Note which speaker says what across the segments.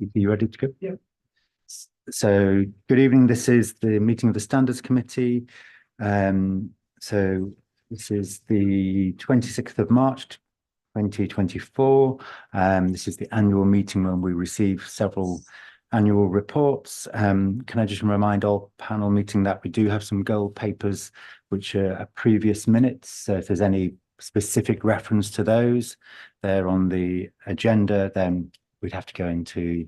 Speaker 1: Are you ready to go?
Speaker 2: Yeah.
Speaker 1: So, good evening. This is the meeting of the Standards Committee. So this is the 26th of March, 2024. This is the annual meeting when we receive several annual reports. Can I just remind all panel meeting that we do have some gold papers, which are previous minutes. So if there's any specific reference to those, they're on the agenda, then we'd have to go into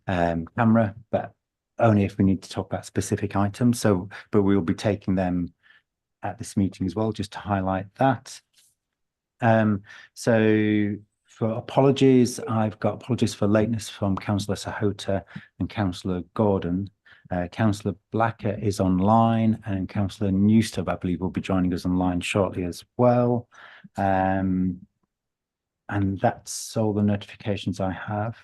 Speaker 1: camera, but only if we need to talk about specific items. So, but we'll be taking them at this meeting as well, just to highlight that. So for apologies, I've got apologies for lateness from Councillor Sahota and Councillor Gordon. Councillor Blacker is online and Councillor Newstub, I believe, will be joining us online shortly as well. And that's all the notifications I have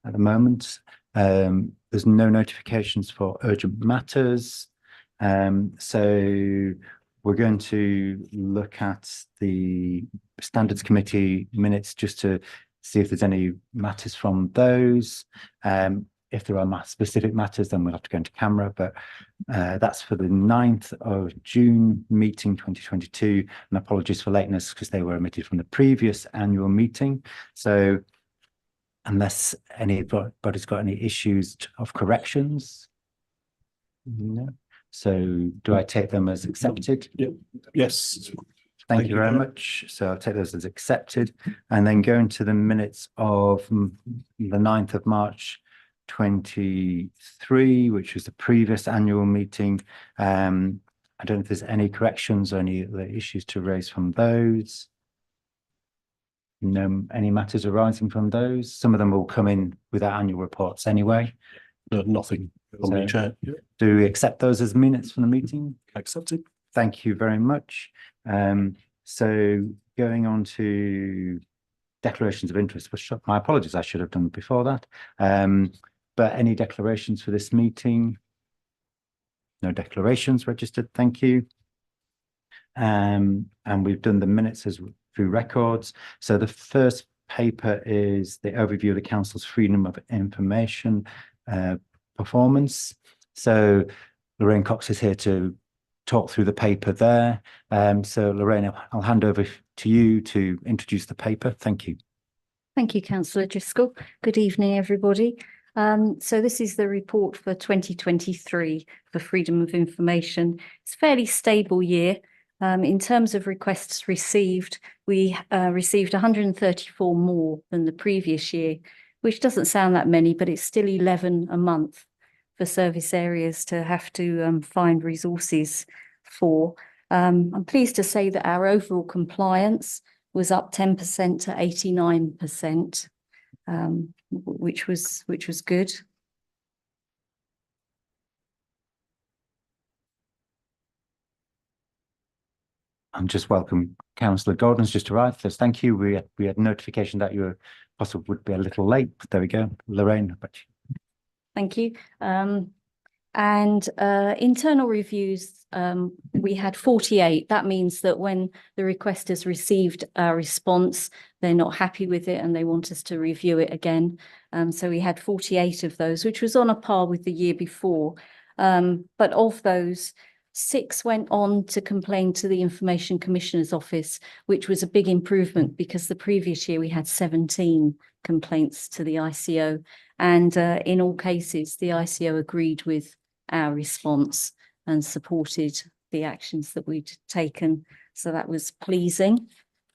Speaker 1: at the moment. There's no notifications for urgent matters. So we're going to look at the Standards Committee minutes just to see if there's any matters from those. If there are specific matters, then we'll have to go into camera, but that's for the 9th of June meeting 2022. And apologies for lateness because they were omitted from the previous annual meeting. So unless anybody's got any issues of corrections? No. So do I take them as accepted?
Speaker 2: Yep. Yes.
Speaker 1: Thank you very much. So I'll take those as accepted and then go into the minutes of the 9th of March 23, which was the previous annual meeting. I don't know if there's any corrections or any other issues to raise from those. No, any matters arising from those? Some of them will come in with our annual reports anyway.
Speaker 2: No, nothing on the chat. Yeah.
Speaker 1: Do we accept those as minutes from the meeting?
Speaker 2: Accepted.
Speaker 1: Thank you very much. So going on to declarations of interest, which my apologies, I should have done before that. But any declarations for this meeting? No declarations registered, thank you. And we've done the minutes as through records. So the first paper is the overview of the Council's Freedom of Information performance. So Lorraine Cox is here to talk through the paper there. So Lorraine, I'll hand over to you to introduce the paper. Thank you.
Speaker 3: Thank you, Councillor Driscoll. Good evening, everybody. So this is the report for 2023 for Freedom of Information. It's a fairly stable year. In terms of requests received, we received 134 more than the previous year, which doesn't sound that many, but it's still 11 a month for service areas to have to find resources for. I'm pleased to say that our overall compliance was up 10% to 89%, which was good.
Speaker 1: And just welcome Councillor Gordon's just arrived. Says thank you. We had notification that you were possibly would be a little late, but there we go. Lorraine,
Speaker 3: thank you. And internal reviews, we had 48. That means that when the requesters received our response, they're not happy with it and they want us to review it again. So we had 48 of those, which was on a par with the year before. But of those, 6 went on to complain to the Information Commissioner's Office, which was a big improvement because the previous year we had 17 complaints to the ICO. And in all cases, the ICO agreed with our response and supported the actions that we'd taken. So that was pleasing.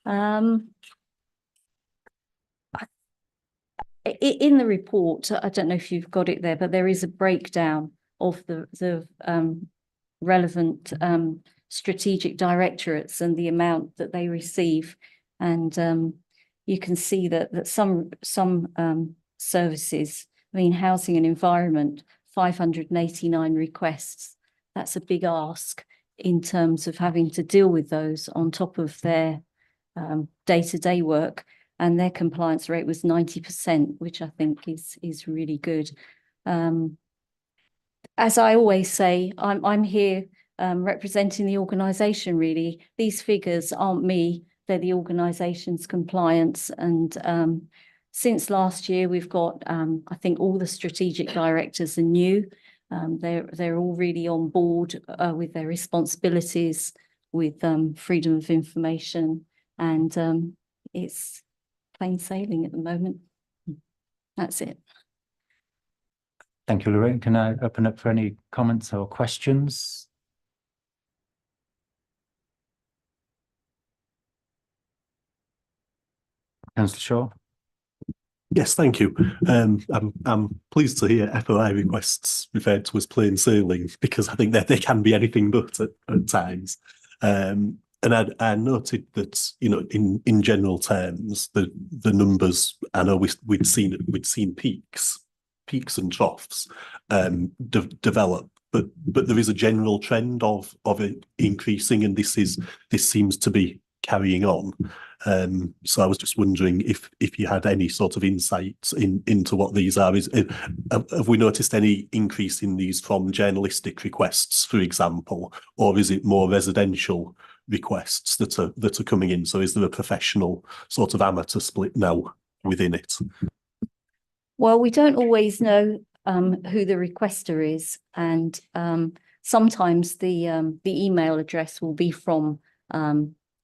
Speaker 3: In the report, I don't know if you've got it there, but there is a breakdown of the relevant strategic directorates and the amount that they receive. And you can see that some services, I mean, housing and environment, 589 requests. That's a big ask in terms of having to deal with those on top of their day-to-day work. And their compliance rate was 90%, which I think is really good. As I always say, I'm here representing the organisation, really. These figures aren't me, they're the organisation's compliance. And since last year, we've got, I think all the strategic directors are new. They're all really on board with their responsibilities with freedom of information, and it's plain sailing at the moment. That's it.
Speaker 1: Thank you, Lorraine. Can I open up for any comments or questions? Councillor Shaw?
Speaker 2: Yes, thank you. I'm pleased to hear FOI requests referred to as plain sailing, because I think that they can be anything but at times. And I noted that, you know, in general terms, the numbers, I know we'd seen peaks and troughs develop, but there is a general trend of it increasing, and this seems to be carrying on. So I was just wondering if you had any sort of insights into what these are. Have we noticed any increase in these from journalistic requests, for example, or is it more residential requests that are coming in? So is there a professional sort of amateur split now within it?
Speaker 3: Well, we don't always know who the requester is, and sometimes the email address will be from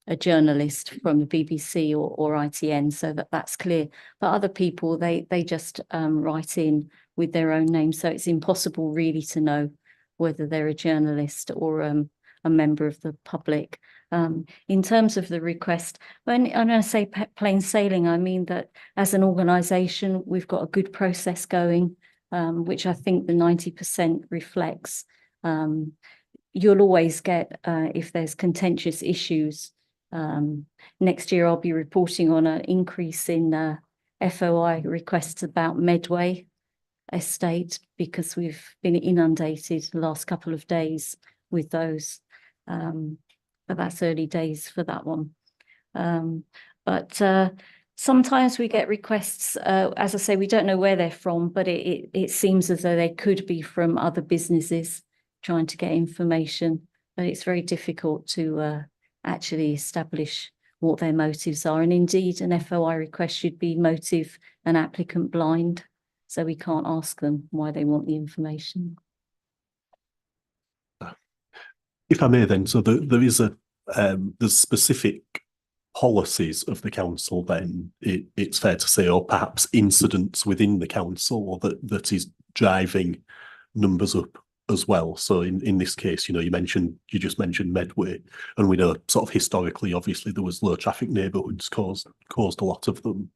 Speaker 3: a journalist from the BBC or ITN, so that's clear. But other people, they just write in with their own name, so it's impossible really to know whether they're a journalist or a member of the public. In terms of the request, when I say plain sailing, I mean that as an organisation, we've got a good process going, which I think the 90% reflects. You'll always get, if there's contentious issues, next year I'll be reporting on an increase in FOI requests about Medway estate, because we've been inundated the last couple of days with those. But that's early days for that one. But sometimes we get requests, as I say, we don't know where they're from, but it seems as though they could be from other businesses trying to get information, but it's very difficult to actually establish what their motives are. And indeed, an FOI request should be motive and applicant blind, so we can't ask them why they want the information.
Speaker 2: If I may then, so there is there's specific policies of the council then, it's fair to say, or perhaps incidents within the council that is driving numbers up as well. So in this case, you know, you just mentioned Medway, and we know sort of historically, obviously there was low traffic neighbourhoods caused a lot of them.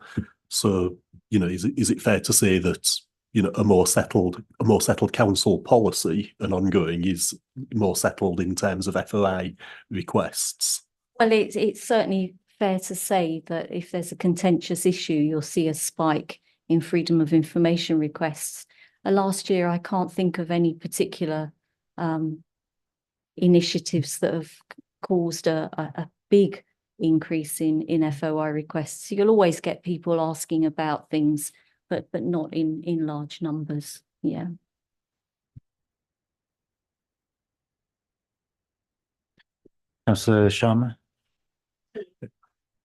Speaker 2: So, you know, is it fair to say that, you know, a more settled council policy and ongoing is more settled in terms of FOI requests?
Speaker 3: Well, it's certainly fair to say that if there's a contentious issue, you'll see a spike in freedom of information requests. Last year, I can't think of any particular initiatives that have caused a big increase in FOI requests. You'll always get people asking about things, but not in large numbers. Yeah.
Speaker 1: Councillor Sharma?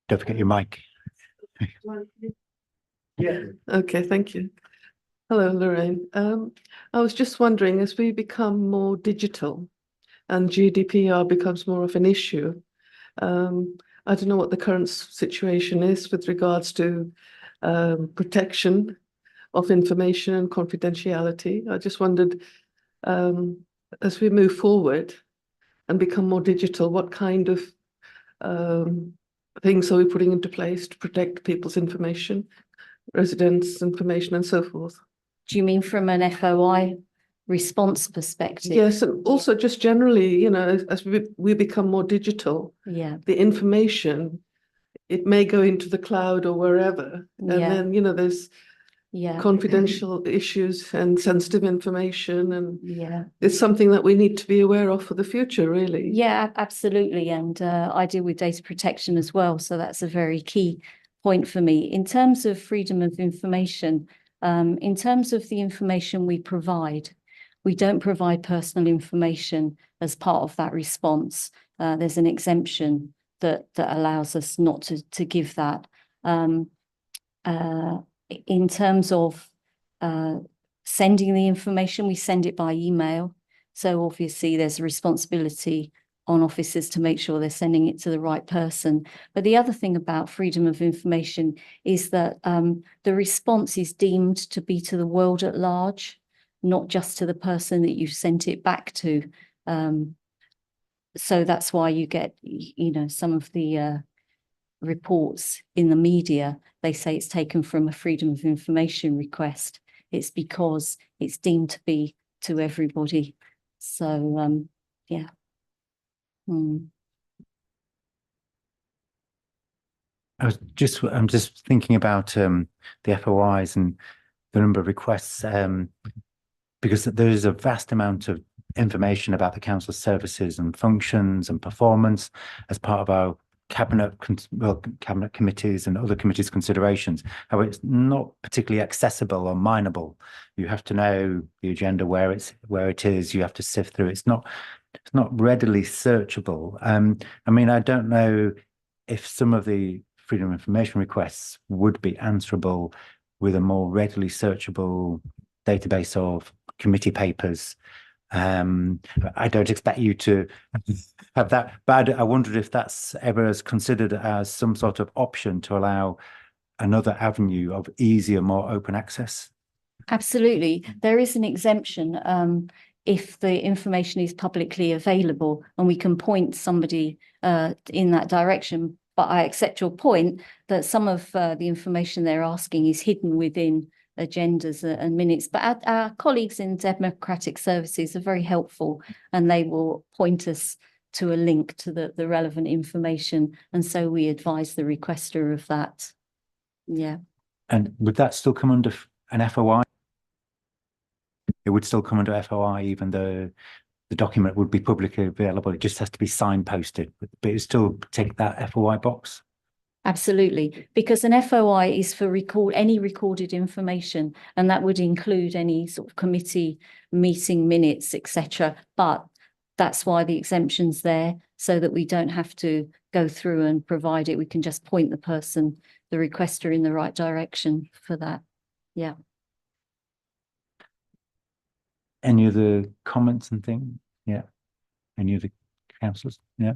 Speaker 1: Don't forget your mic.
Speaker 4: Yeah. Okay, thank you. Hello, Lorraine. I was just wondering, as we become more digital and GDPR becomes more of an issue, I don't know what the current situation is with regards to protection of information and confidentiality. I just wondered, as we move forward and become more digital, what kind of things are we putting into place to protect people's information, residents' information, and so forth?
Speaker 3: Do you mean from an FOI response perspective?
Speaker 4: Yes, and also just generally, you know, as we become more digital,
Speaker 3: Yeah.
Speaker 4: the information, it may go into the cloud or wherever, and then, you know, there's confidential issues and sensitive information, and it's something that we need to be aware of for the future, really.
Speaker 3: Yeah, absolutely. And I deal with data protection as well, so that's a very key point for me. In terms of freedom of information, in terms of the information we don't provide personal information as part of that response. There's an exemption that allows us not to give that. in terms of sending the information, we send it by email. So obviously there's a responsibility on officers to make sure they're sending it to the right person. But the other thing about freedom of information is that the response is deemed to be to the world at large, not just to the person that you've sent it back to. So that's why you get, some of the reports in the media, they say it's taken from a freedom of information request. It's because it's deemed to be to everybody. So, yeah.
Speaker 1: I'm just thinking about the FOIs and the number of requests, because there is a vast amount of information about the council's services and functions and performance as part of our cabinet committees and other committees' considerations. However, it's not particularly accessible or mineable. You have to know the agenda, where it is. You have to sift through. It's not readily searchable. I mean, I don't know if some of the freedom of information requests would be answerable with a more readily searchable database of committee papers. I don't expect you to have that, but I wondered if that's ever as considered as some sort of option to allow another avenue of easier, more open access.
Speaker 3: Absolutely. There is an exemption if the information is publicly available and we can point somebody in that direction. But I accept your point that some of the information they're asking is hidden within agendas and minutes. But our colleagues in Democratic Services are very helpful, and they will point us to a link to the relevant information. And so we advise the requester of that. Yeah.
Speaker 1: And would that still come under an FOI? It would still come under FOI, even though the document would be publicly available. It just has to be signposted, but it still take that FOI box.
Speaker 3: Absolutely, because an FOI is for any recorded information, and that would include any sort of committee meeting minutes, etc. But that's why the exemption's there, so that we don't have to go through and provide it. We can just point the requester in the right direction for that. Yeah.
Speaker 1: Any other comments and things? Yeah. Any other councillors? Yeah.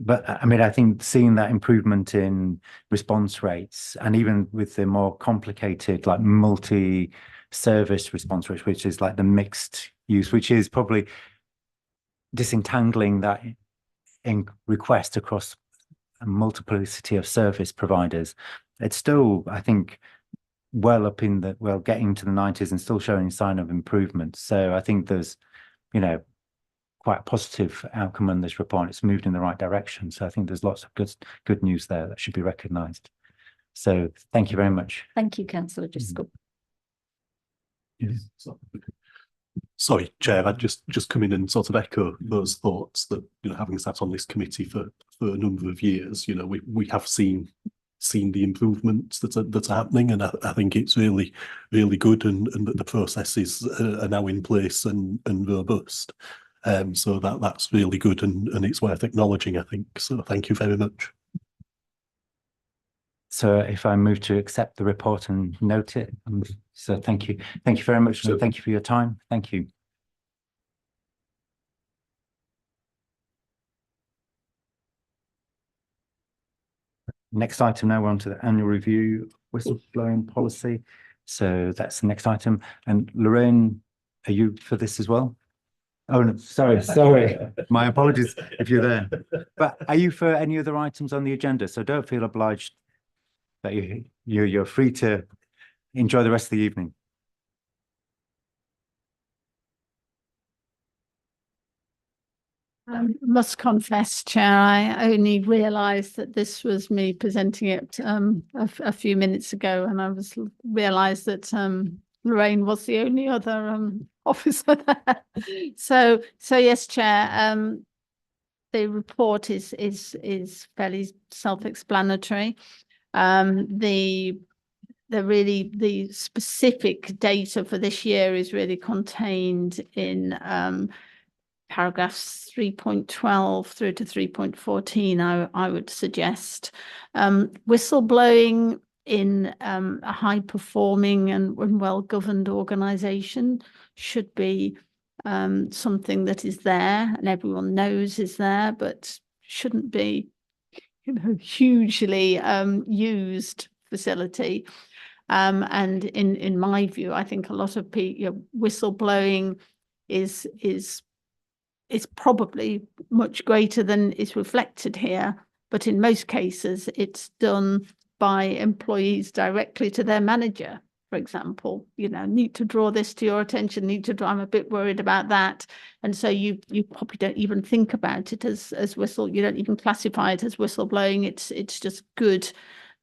Speaker 1: But I mean, I think seeing that improvement in response rates, and even with the more complicated, like multi-service response rates, which is like the mixed use, which is probably disentangling that in request across a multiplicity of service providers. It's still, I think, well up in getting to the 90s and still showing sign of improvement. So I think there's, quite a positive outcome on this report. It's moved in the right direction. So I think there's lots of good news there that should be recognised. So thank you very much.
Speaker 3: Thank you, Councillor Driscoll.
Speaker 2: Yes. Sorry, Chair, I'd just come in and sort of echo those thoughts that, having sat on this committee for a number of years, we have seen the improvements that are happening, and I think it's really, really good, and that the processes are now in place and robust. So that's really good, and it's worth acknowledging, I think. So thank you very much.
Speaker 1: So if I move to accept the report and note it, so thank you very much. So thank you for your time. Thank you. Next item now, we're on to the annual review whistleblowing policy. So that's the next item. And Lorraine, are you for this as well? Oh, no, sorry. My apologies if you're there. But are you for any other items on the agenda? So don't feel obliged, that you're free to enjoy the rest of the evening.
Speaker 5: Must confess, Chair, I only realised that this was me presenting it a few minutes ago, and I realised that Lorraine was the only other officer there. So yes, Chair, the report is fairly self-explanatory. The specific data for this year is really contained in paragraphs 3.12 through to 3.14, I would suggest. Whistleblowing in a high performing and well governed organization should be something that is there and everyone knows is there, but shouldn't be, you know, hugely used facility. And in my view, I think a lot of people, you know, whistleblowing is probably much greater than is reflected here. But in most cases, it's done by employees directly to their manager, for example. You know, need to draw this to your attention, I'm a bit worried about that. And so you probably don't even think about it as you don't even classify it as whistleblowing. It's just good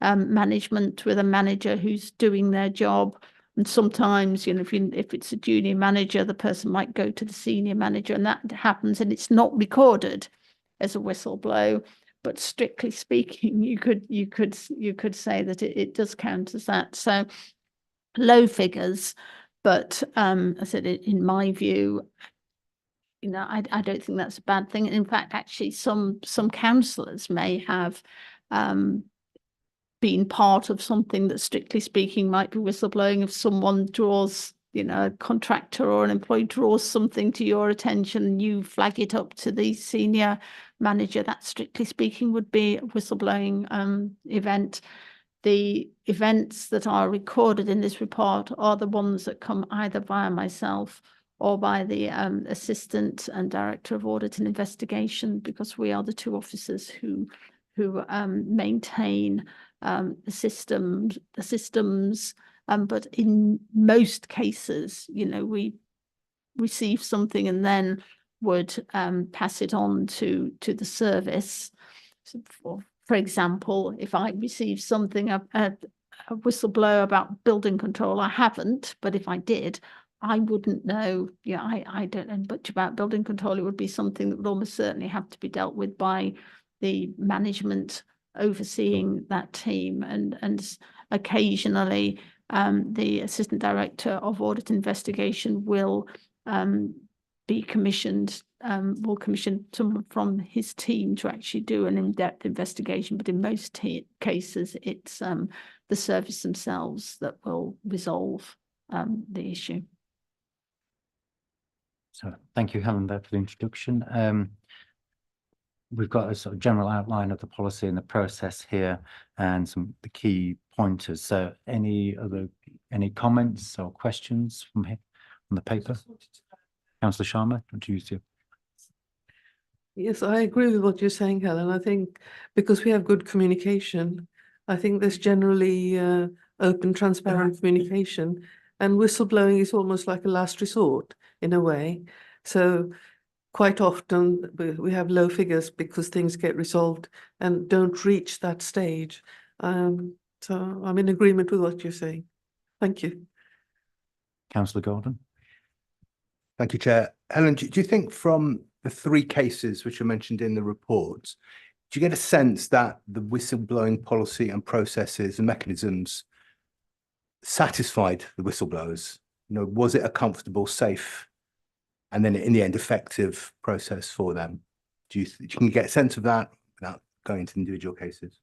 Speaker 5: management with a manager who's doing their job. And sometimes, you know, if it's a junior manager, the person might go to the senior manager, and that happens, and it's not recorded as a whistleblow. But strictly speaking, you could say that it does count as that. So low figures, but I said in my view, you know, I don't think that's a bad thing. In fact, actually, some councillors may have been part of something that strictly speaking might be whistleblowing. If someone draws, you know, a contractor or an employee draws something to your attention, you flag it up to the senior manager, that strictly speaking would be a whistleblowing event. The events that are recorded in this report are the ones that come either via myself or by the Assistant and Director of Audit and Investigation, because we are the two officers who maintain the systems. But in most cases, you know, we receive something and then would pass it on to the service. So for example, if I receive something, a whistleblower about building control, I haven't, but if I did, I wouldn't know. Yeah, I don't know much about building control. It would be something that would almost certainly have to be dealt with by the management overseeing that team, and occasionally the Assistant Director of Audit Investigation will be commissioned, will commission someone from his team to actually do an in-depth investigation. But in most cases, it's the service themselves that will resolve the issue.
Speaker 1: So thank you, Helen, there for the introduction. We've got a sort of general outline of the policy and the process here and the key pointers. So any comments or questions from here on the paper? Councillor Sharma, would you use your...
Speaker 4: Yes, I agree with what you're saying, Helen. I think because we have good communication, I think there's generally open, transparent communication, and whistleblowing is almost like a last resort in a way. So quite often we have low figures because things get resolved and don't reach that stage. So I'm in agreement with what you're saying. Thank you.
Speaker 1: Councillor Gordon.
Speaker 6: Thank you, Chair. Helen, do you think from the 3 cases which are mentioned in the report, do you get a sense that the whistleblowing policy and processes and mechanisms satisfied the whistleblowers? You know, was it a comfortable, safe, and then in the end effective process for them? Do you can you get a sense of that without going into individual cases?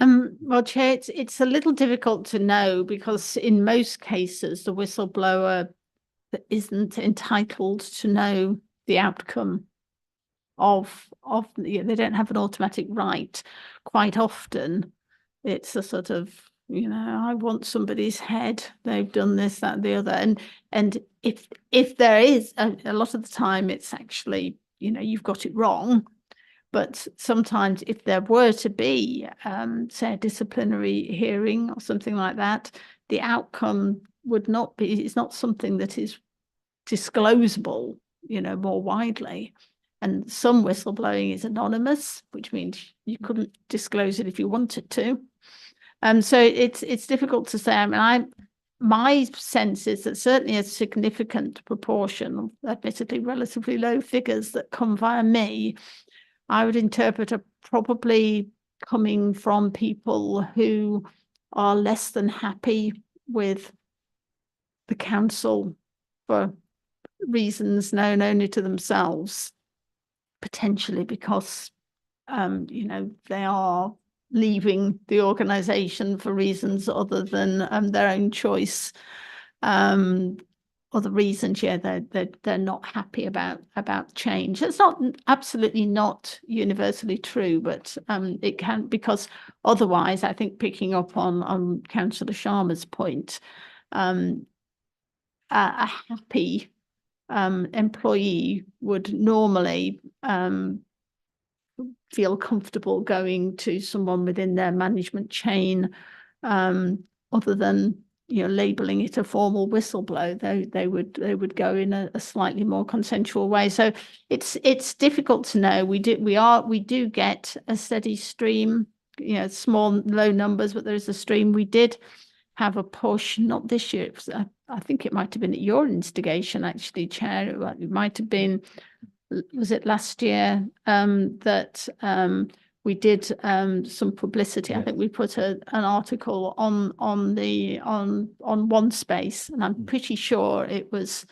Speaker 5: Well, Chair, it's a little difficult to know, because in most cases the whistleblower isn't entitled to know the outcome of they don't have an automatic right. Quite often it's a sort of, you know, I want somebody's head, they've done this, that, and the other, and if there is a lot of the time it's actually, you know, you've got it wrong. But sometimes if there were to be say a disciplinary hearing or something like that, the outcome would not be, it's not something that is disclosable, you know, more widely. And some whistleblowing is anonymous, which means you couldn't disclose it if you wanted to. So it's difficult to say. I mean, my sense is that certainly a significant proportion, admittedly relatively low figures that come via me, I would interpret are probably coming from people who are less than happy with the council for reasons known only to themselves, potentially because you know, they are leaving the organisation for reasons other than their own choice. Other reasons, they're not happy about change. It's not absolutely not universally true, but it can, because otherwise, I think picking up on Councillor Sharma's point, a happy employee would normally feel comfortable going to someone within their management chain, other than labelling it a formal whistleblower. They would go in a slightly more consensual way. So it's difficult to know. We do get a steady stream, small low numbers, but there is a stream. We did have a push, not this year. I think it might have been at your instigation, actually, Chair. It might have been, was it last year, that we did some publicity. I think we put an article on One Space, and I'm pretty sure it was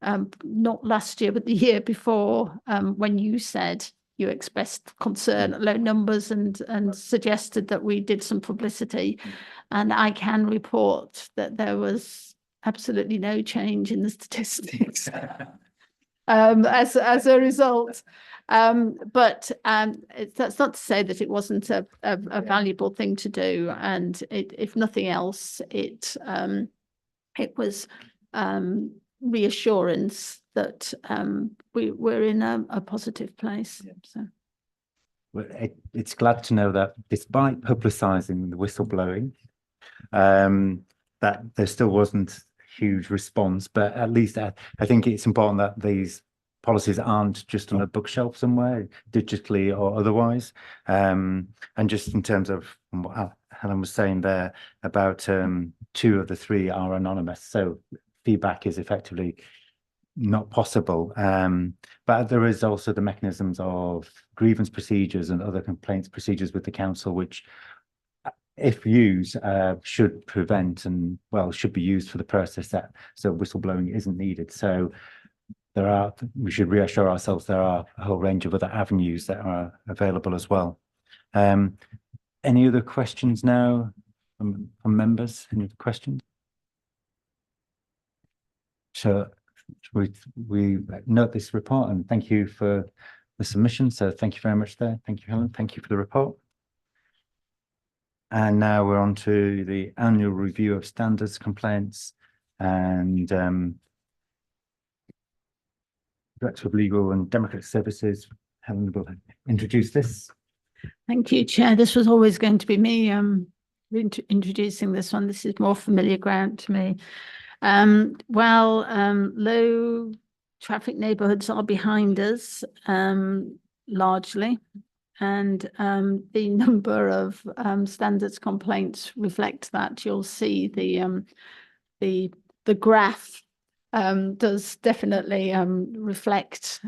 Speaker 5: not last year, but the year before, when you said you expressed concern at low numbers and suggested that we did some publicity. And I can report that there was absolutely no change in the statistics as a result. But that's not to say that it wasn't a valuable thing to do. And if nothing else, it was reassurance that we're in a positive place. Yeah. So.
Speaker 1: Well, it's glad to know that despite publicising the whistleblowing, that there still wasn't huge response. But at least I think it's important that these policies aren't just on a bookshelf somewhere, digitally or otherwise. And just in terms of what Helen was saying there about 2 of the 3 are anonymous, so feedback is effectively not possible. But there is also the mechanisms of grievance procedures and other complaints procedures with the council, which, if used, should prevent and, well, should be used for the process that, so whistleblowing isn't needed. So we should reassure ourselves there are a whole range of other avenues that are available as well. Any other questions now from members? Any other questions? So we note this report and thank you for the submission. So thank you very much there. Thank you, Helen. Thank you for the report. And now we're on to the annual review of standards complaints, and Director of Legal and Democratic Services, Helen, will introduce this.
Speaker 5: Thank you, Chair. This was always going to be me introducing this one. This is more familiar ground to me. Low traffic neighbourhoods are behind us, largely, and the number of standards complaints reflect that. You'll see the graph does definitely reflect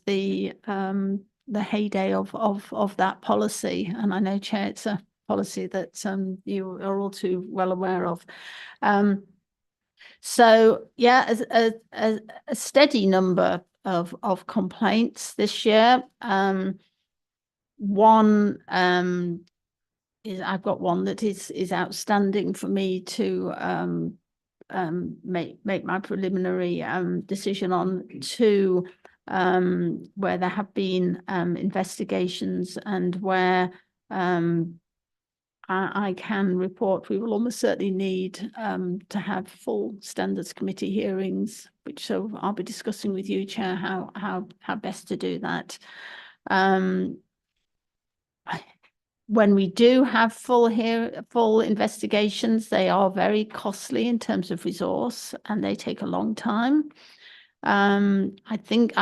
Speaker 5: the heyday of that policy. And I know, Chair, it's a policy that you are all too well aware of. So yeah, a steady number of complaints this year. One is, I've got one that is outstanding for me to make my preliminary decision on. 2 where there have been investigations and where I can report we will almost certainly need to have full standards committee hearings, which so I'll be discussing with you, Chair, how best to do that. When we do have full investigations, they are very costly in terms of resource and they take a long time. I think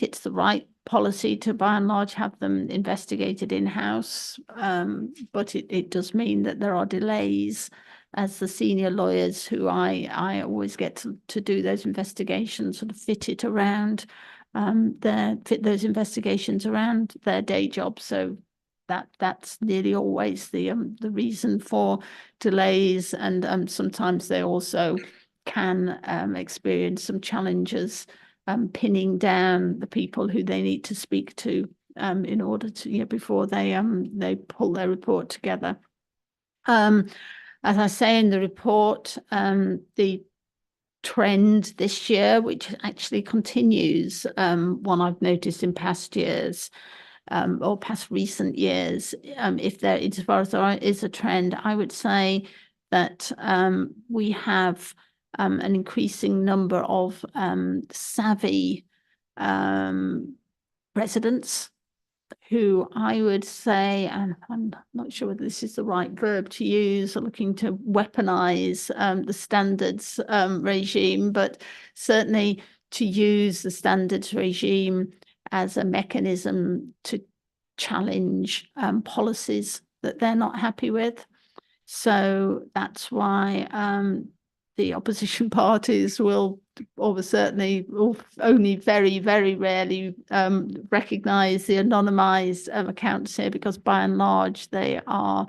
Speaker 5: it's the right policy to, by and large, have them investigated in-house, but it does mean that there are delays as the senior lawyers who I always get to do those investigations sort of fit those investigations around their day job. So that's nearly always the reason for delays, and sometimes they also can experience some challenges pinning down the people who they need to speak to in order to, before they pull their report together. As I say in the report, the trend this year, which actually continues, one I've noticed in past years, or past recent years, if there, as far as there is a trend, I would say that we have an increasing number of savvy residents who I would say, and I'm not sure whether this is the right verb to use, are looking to weaponize the standards regime, but certainly to use the standards regime as a mechanism to challenge policies that they're not happy with. So that's why the opposition parties will almost certainly only very, very rarely recognise the anonymised accounts here, because by and large they are,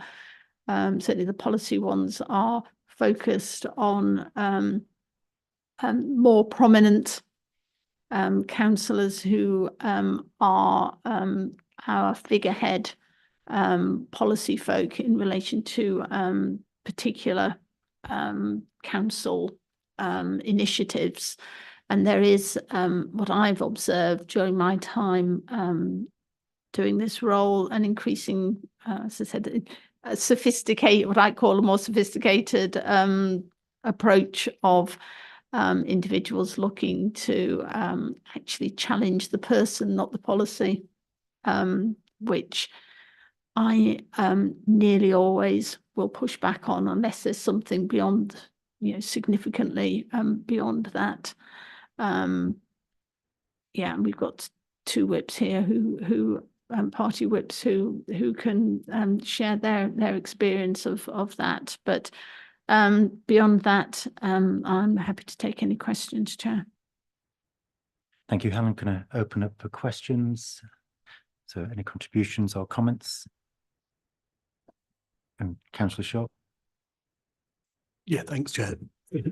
Speaker 5: certainly the policy ones are focused on more prominent councillors who are our figurehead policy folk in relation to particular council initiatives. And there is what I've observed during my time doing this role, an increasing, as I said, a sophisticated, what I call a more sophisticated approach of individuals looking to actually challenge the person, not the policy, which I nearly always will push back on unless there's something beyond, significantly beyond that. Yeah, and we've got two whips here who party whips who can share their experience of that. But beyond that, I'm happy to take any questions, Chair.
Speaker 1: Thank you, Helen. Can I open up for questions? So any contributions or comments? And Councillor Shaw.
Speaker 2: Yeah, thanks, Chair.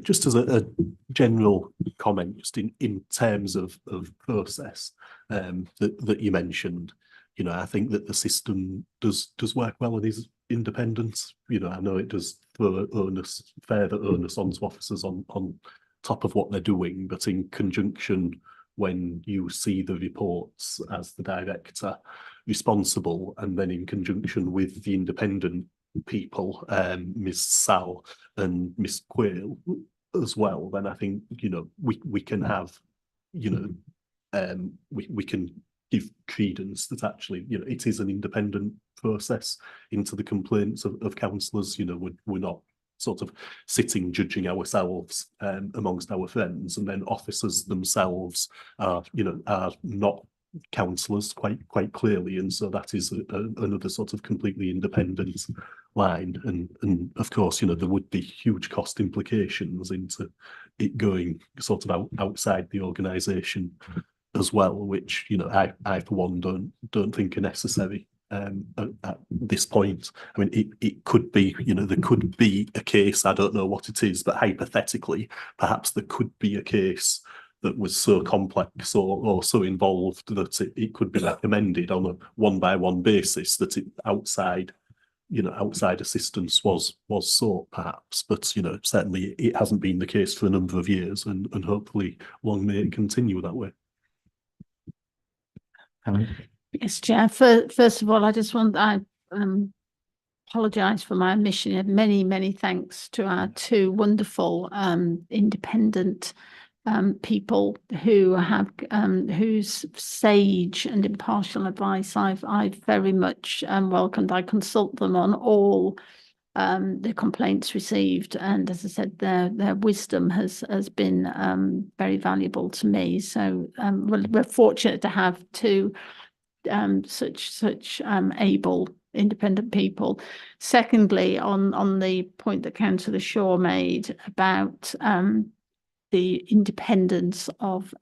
Speaker 2: Just as a general comment, just in terms of process that you mentioned, I think that the system does work well and is independent. I know it does throw further onus onto officers on top of what they're doing, but in conjunction, when you see the reports as the director responsible, and then in conjunction with the independent people, Ms. Sal and Ms. Quayle as well, then I think we can have we can give credence that actually it is an independent process into the complaints of councillors. We're not sort of sitting judging ourselves amongst our friends, and then officers themselves are not councillors quite clearly, and so that is another sort of completely independent line. And of course there would be huge cost implications into it going sort of outside the organisation as well, which I for one don't think are necessary at this point. I mean, it could be, there could be a case, I don't know what it is, but hypothetically perhaps there could be a case that was so complex or so involved that it could be recommended on a one-by-one basis that outside assistance was sought, perhaps. But certainly it hasn't been the case for a number of years, and hopefully long may it continue that way.
Speaker 5: Yes, Chair. First of all, I just apologise for my omission. Many thanks to our two wonderful independent people who have whose sage and impartial advice I've very much welcomed. I consult them on all the complaints received, and as I said, their wisdom has been very valuable to me. So we're fortunate to have two such able independent people. Secondly, on the point that Councillor Shaw made about the independence of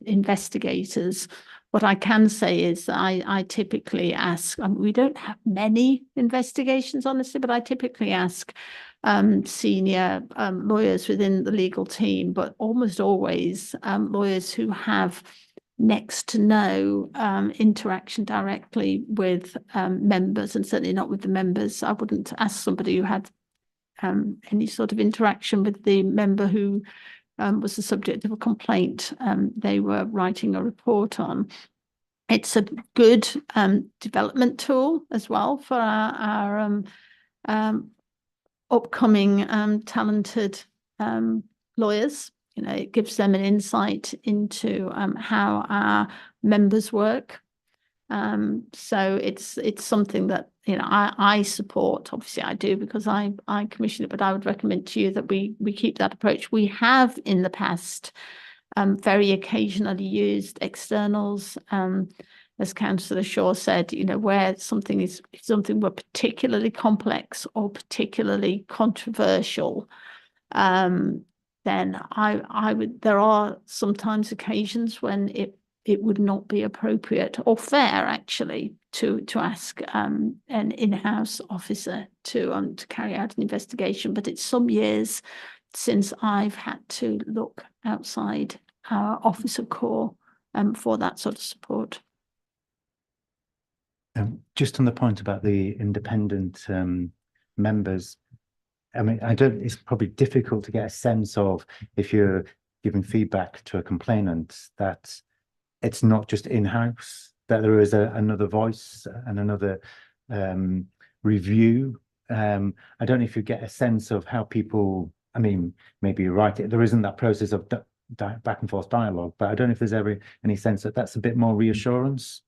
Speaker 5: investigators, what I can say is that I typically ask, we don't have many investigations, honestly, but I typically ask senior lawyers within the legal team, but almost always lawyers who have next to no interaction directly with members, and certainly not with the members. I wouldn't ask somebody who had any sort of interaction with the member who was the subject of a complaint they were writing a report on. It's a good development tool as well for our upcoming talented lawyers. You know, it gives them an insight into how our members work. So it's something that, you know, I support. Obviously I do because I commission it, but I would recommend to you that we keep that approach. We have in the past very occasionally used externals, as Councillor Shaw said, you know, where something were particularly complex or particularly controversial, then I would, there are sometimes occasions when it would not be appropriate or fair actually to ask an in-house officer to carry out an investigation. But it's some years since I've had to look outside our officer corps for that sort of support.
Speaker 1: Just on the point about the independent members, I mean, it's probably difficult to get a sense of, if you're giving feedback to a complainant, that it's not just in-house, that there is another voice and another review. I don't know if you get a sense of how people, I mean, maybe you're right, there isn't that process of back and forth dialogue, but I don't know if there's ever any sense that that's a bit more reassurance.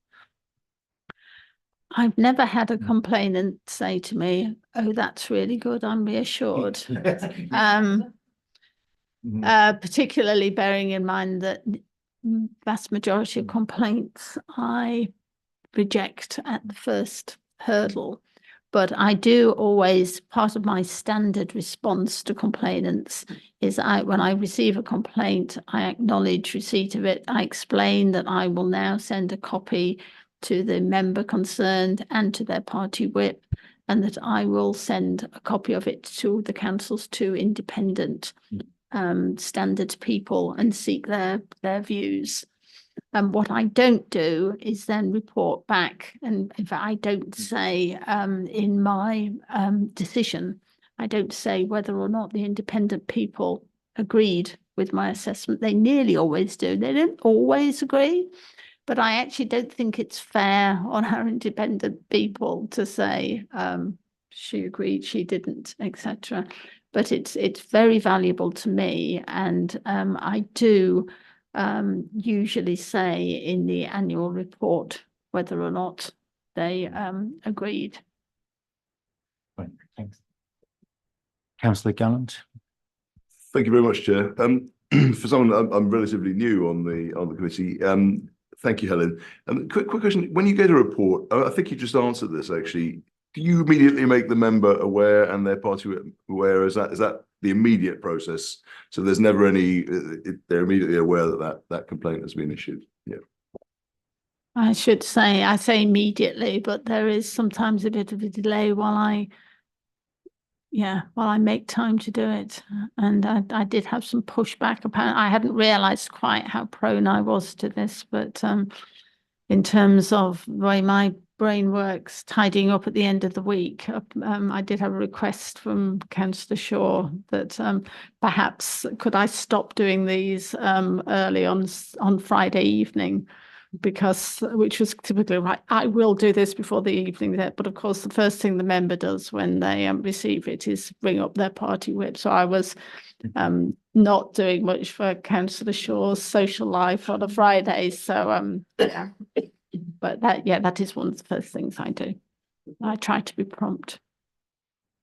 Speaker 5: I've never had a complainant say to me, "Oh, that's really good, I'm reassured." Particularly bearing in mind that vast majority of complaints I reject at the first hurdle. But I do always, part of my standard response to complainants is when I receive a complaint, I acknowledge receipt of it. I explain that I will now send a copy to the member concerned and to their party whip, and that I will send a copy of it to the council's two independent standard people and seek their views. And what I don't do is then report back. And in fact, I don't say in my decision, I don't say whether or not the independent people agreed with my assessment. They nearly always do. They don't always agree. But I actually don't think it's fair on our independent people to say she agreed, she didn't, etc. But it's very valuable to me, and I do usually say in the annual report whether or not they agreed.
Speaker 1: Right, thanks. Councillor Gallant.
Speaker 7: Thank you very much, Chair. For someone, I'm relatively new on the committee. Thank you, Helen. Quick question: when you get a report, I think you just answered this actually. Do you immediately make the member aware and their party aware? Is that the immediate process? So there's never any. They're immediately aware that complaint has been issued. Yeah.
Speaker 5: I say immediately, but there is sometimes a bit of a delay while I make time to do it. And I did have some pushback. Apparently, I hadn't realised quite how prone I was to this, but in terms of the way my brain works, tidying up at the end of the week, I did have a request from Councillor Shaw that perhaps could I stop doing these early on Friday evening, because which was typically right. I will do this before the evening, but of course the first thing the member does when they receive it is bring up their party whip. So I was not doing much for Councillor Shaw's social life on a Friday. So yeah, but that is one of the first things I do. I try to be prompt.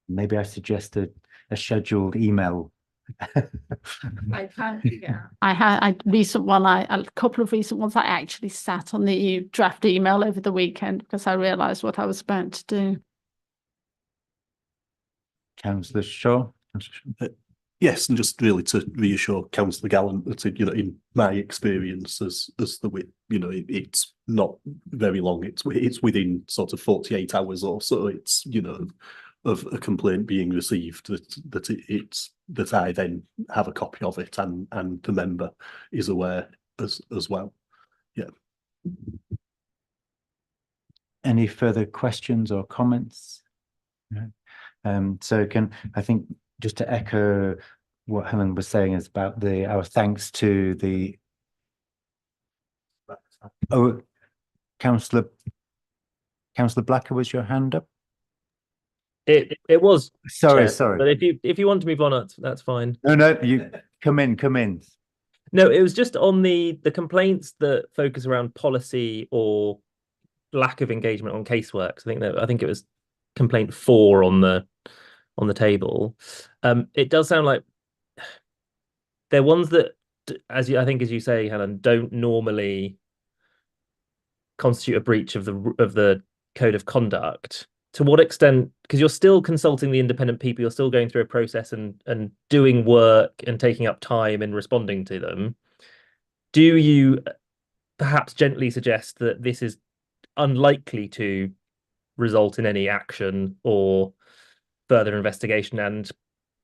Speaker 1: Maybe I suggested a scheduled email.
Speaker 5: I had a couple of recent ones. I actually sat on the draft email over the weekend because I realised what I was about to do.
Speaker 1: Councillor Shaw.
Speaker 2: Yes, and just really to reassure Councillor Gallant that, you know, in my experience as the whip, you know, it's not very long. It's within sort of 48 hours or so. It's, you know, of a complaint being received that I then have a copy of it and the member is aware as well.
Speaker 1: Any further questions or comments? No. So I think just to echo what Helen was saying is about our thanks to the Councillor Blacker, was your hand up?
Speaker 8: It was.
Speaker 1: Sorry,
Speaker 8: Chair,
Speaker 1: sorry.
Speaker 8: But if you want to move on, that's fine.
Speaker 1: No, you come in.
Speaker 8: No, it was just on the complaints that focus around policy or lack of engagement on casework. I think it was complaint 4 on the table. It does sound like they're ones that, as you say, Helen, don't normally constitute a breach of the code of conduct. To what extent, because you're still consulting the independent people, you're still going through a process and doing work and taking up time and responding to them, do you perhaps gently suggest that this is unlikely to result in any action or further investigation, and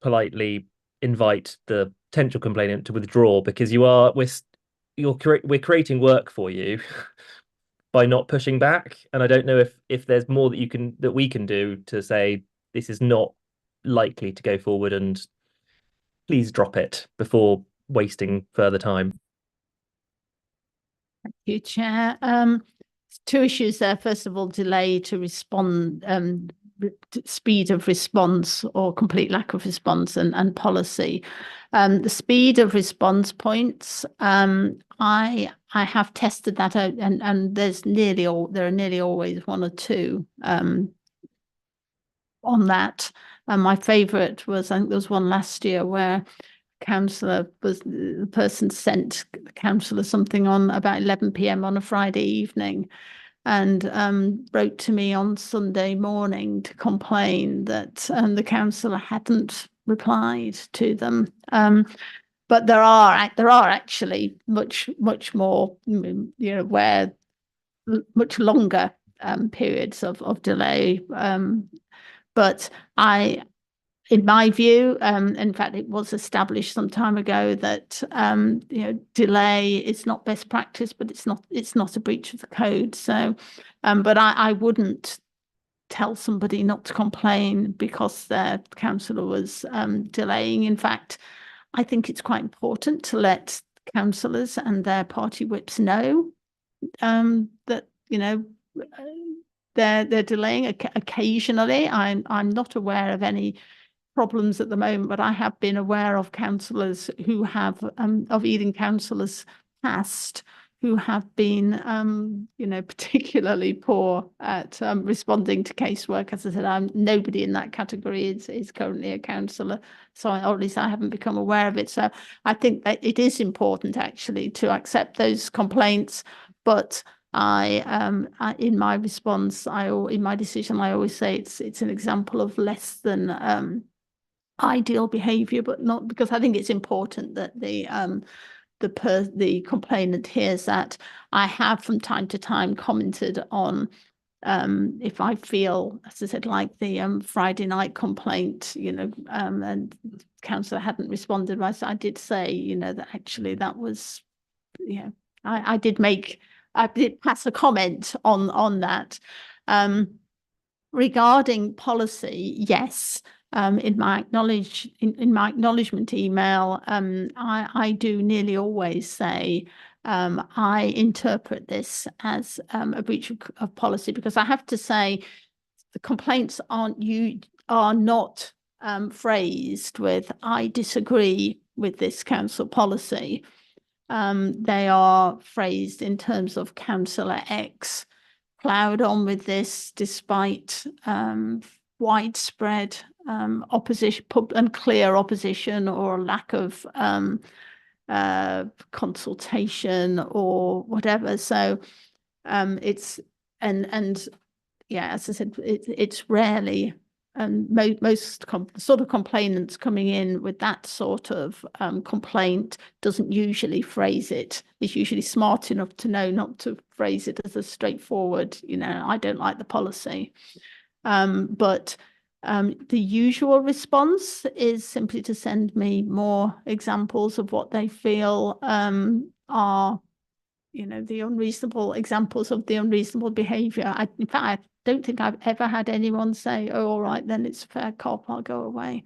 Speaker 8: politely invite the potential complainant to withdraw, because we're creating work for you by not pushing back? And I don't know if there's more that we can do to say this is not likely to go forward, and please drop it before wasting further time.
Speaker 5: Thank you, Chair. 2 issues there. First of all, delay to respond, speed of response or complete lack of response, and policy. The speed of response points, I have tested that out, and there are nearly always 1 or 2 on that. And my favourite was, I think there was one last year where the person sent the councillor something on about 11 p.m. on a Friday evening, and wrote to me on Sunday morning to complain that the councillor hadn't replied to them. But there are actually much more, where much longer periods of delay. But in my view, in fact, it was established some time ago that delay is not best practice, but it's not a breach of the code. So, but I wouldn't tell somebody not to complain because their councillor was delaying. In fact, I think it's quite important to let councillors and their party whips know that they're delaying occasionally. I'm not aware of any problems at the moment, but I have been aware of councillors who have of Ealing councillors past who have been particularly poor at responding to casework. As I said, nobody in that category is currently a councillor, so or at least I haven't become aware of it. So I think that it is important actually to accept those complaints, but in my response, in my decision, I always say it's an example of less than ideal behaviour, but not, because I think it's important that the complainant hears that. I have from time to time commented on if I feel, as I said, like the Friday night complaint, and the councillor hadn't responded. I did say, that actually that was, I did pass a comment on that. Regarding policy, yes. In my acknowledgement email, I do nearly always say I interpret this as a breach of policy, because I have to say the complaints are not phrased with "I disagree with this council policy." They are phrased in terms of Councillor X ploughed on with this despite widespread opposition and clear opposition, or lack of consultation or whatever. So it's yeah, as I said, it's rarely, and most sort of complainants coming in with that sort of complaint doesn't usually phrase it. Is usually smart enough to know not to phrase it as a straightforward, I don't like the policy. But the usual response is simply to send me more examples of what they feel are, the unreasonable examples of the unreasonable behaviour. In fact, I don't think I've ever had anyone say, "Oh, all right, then it's a fair cop, I'll go away."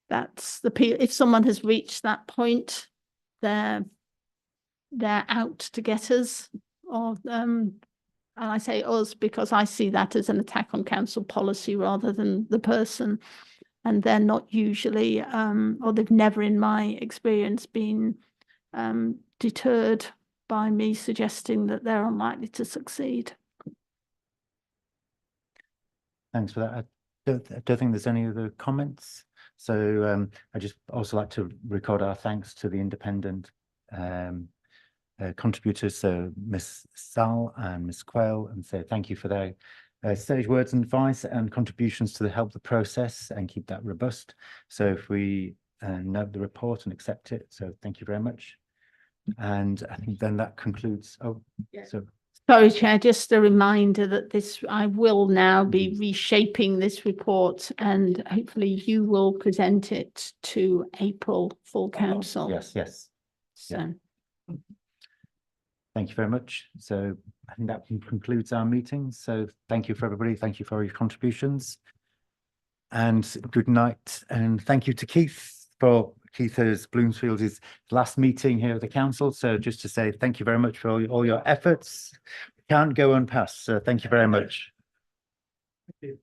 Speaker 5: That's if someone has reached that point, they're out to get us, or and I say us because I see that as an attack on council policy rather than the person, and they're not usually or they've never in my experience been deterred by me suggesting that they're unlikely to succeed.
Speaker 1: Thanks for that. I don't think there's any other comments. So I just also like to record our thanks to the independent contributors, so Miss Sal and Miss Quayle, and say thank you for their sage words and advice and contributions to help the process and keep that robust. So if we note the report and accept it, so thank you very much. And I think then that concludes.
Speaker 5: Sorry, Chair, just a reminder that I will now be reshaping this report, and hopefully you will present it to April full council.
Speaker 1: Yes.
Speaker 5: So.
Speaker 1: Thank you very much. So I think that concludes our meeting. So thank you for everybody. Thank you for your contributions. And good night. And thank you to Keith for Bloomsfield's last meeting here at the council. So just to say thank you very much for all your efforts. Can't go unpassed. So thank you very much.
Speaker 2: Thank you.